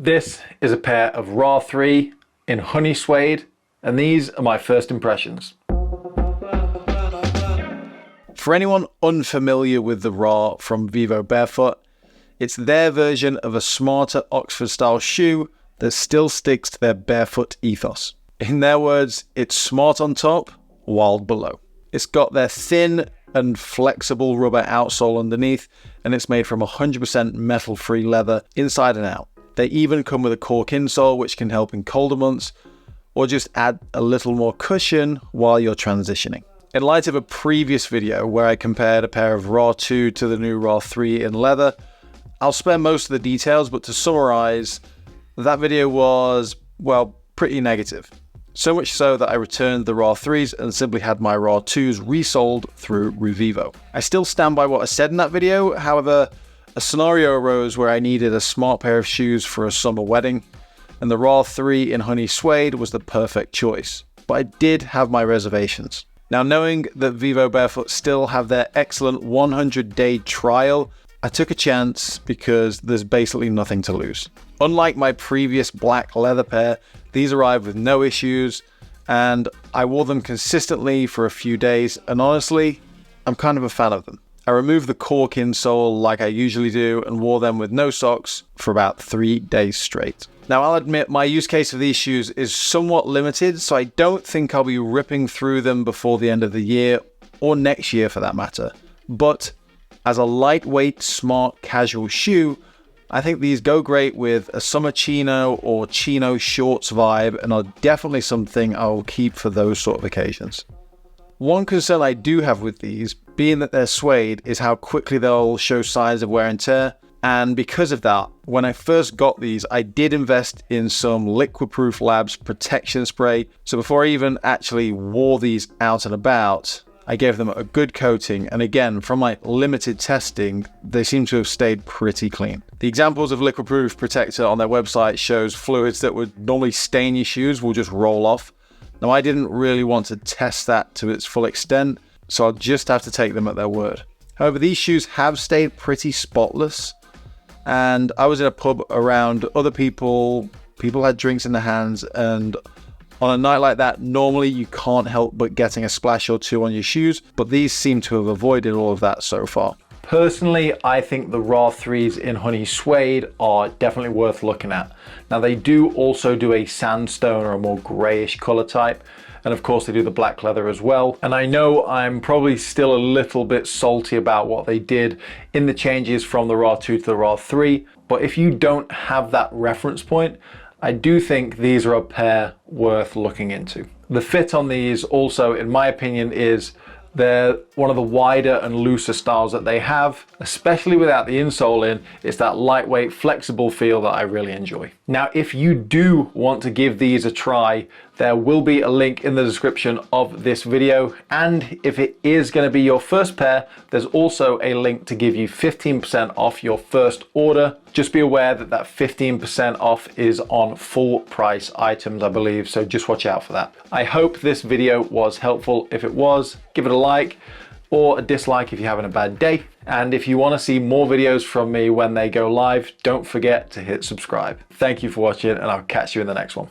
This is a pair of Raw 3 in Honey Suede, and these are my first impressions. For anyone unfamiliar with the Raw from Vivo Barefoot, it's their version of a smarter Oxford style shoe that still sticks to their barefoot ethos. In their words, it's smart on top, wild below. It's got their thin and flexible rubber outsole underneath, and it's made from 100% metal-free leather inside and out. They even come with a cork insole, which can help in colder months, or just add a little more cushion while you're transitioning. In light of a previous video where I compared a pair of Raw 2 to the new Raw 3 in leather, I'll spare most of the details, but to summarize, that video was, well, pretty negative. So much so that I returned the Raw 3s and simply had my Raw 2s resold through Revivo. I still stand by what I said in that video, however, a scenario arose where I needed a smart pair of shoes for a summer wedding, and the Raw 3 in Honey Suede was the perfect choice. But I did have my reservations. Now, knowing that Vivo Barefoot still have their excellent 100-day trial, I took a chance because there's basically nothing to lose. Unlike my previous black leather pair, these arrived with no issues, and I wore them consistently for a few days, and honestly, I'm kind of a fan of them. I removed the cork insole like I usually do and wore them with no socks for about 3 days straight. Now, I'll admit my use case of these shoes is somewhat limited, so I don't think I'll be ripping through them before the end of the year, or next year for that matter. But as a lightweight, smart, casual shoe, I think these go great with a Summer Chino or Chino shorts vibe, and are definitely something I'll keep for those sort of occasions. One concern I do have with these, being that they're suede, is how quickly they'll show signs of wear and tear. And because of that, when I first got these, I did invest in some Liquid Proof Labs protection spray. So before I even actually wore these out and about, I gave them a good coating. And again, from my limited testing, they seem to have stayed pretty clean. The examples of Liquid Proof Protector on their website shows fluids that would normally stain your shoes will just roll off. Now, I didn't really want to test that to its full extent, so I'll just have to take them at their word. However, these shoes have stayed pretty spotless, and I was in a pub around other people had drinks in their hands, and on a night like that, normally you can't help but getting a splash or two on your shoes, but these seem to have avoided all of that so far. Personally, I think the Raw 3s in Honey Suede are definitely worth looking at. Now, they do also do a sandstone or a more grayish color type, and of course they do the black leather as well. And I know I'm probably still a little bit salty about what they did in the changes from the Raw 2 to the Raw 3, but if you don't have that reference point, I do think these are a pair worth looking into. The fit on these also, in my opinion, is they're one of the wider and looser styles that they have, especially without the insole in. It's that lightweight, flexible feel that I really enjoy. Now, if you do want to give these a try, there will be a link in the description of this video. And if it is going to be your first pair, there's also a link to give you 15% off your first order. Just be aware that that 15% off is on full price items, I believe, so just watch out for that. I hope this video was helpful. If it was, give it a like or a dislike if you're having a bad day. And if you want to see more videos from me when they go live, don't forget to hit subscribe. Thank you for watching, and I'll catch you in the next one.